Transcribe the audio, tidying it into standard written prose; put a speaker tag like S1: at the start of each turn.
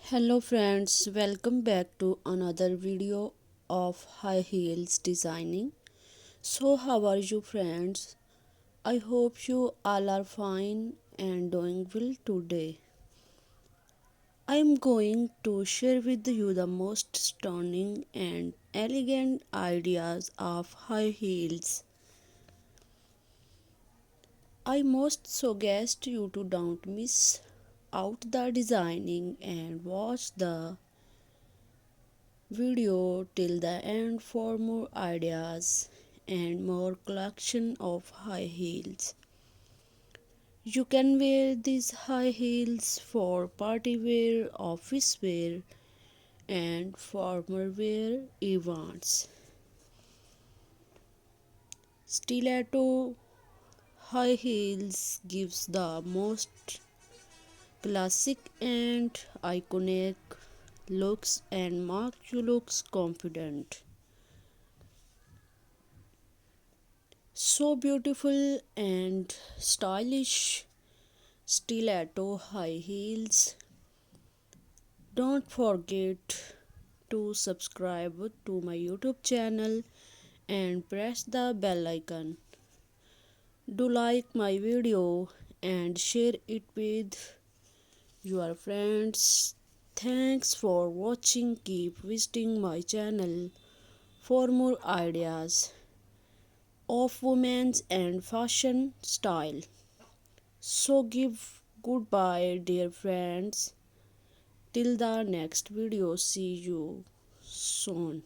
S1: Hello friends, welcome back to another video of high heels designing. So how are you friends? I hope you all are fine and doing well today. I am going to share with you the most stunning and elegant ideas of high heels. I most suggest you to don't miss out the designing and watch the video till the end for more ideas and more collection of high heels. You can wear these high heels for party wear, office wear and formal wear events. Stiletto high heels gives the most classic and iconic looks and make you looks confident. So beautiful and stylish stiletto high heels. Don't forget to subscribe to my YouTube channel and press the bell icon. Do like my video and share it with your friends. Thanks for watching. Keep visiting my channel for more ideas of women's and fashion style. So give goodbye dear friends till the next video. See you soon.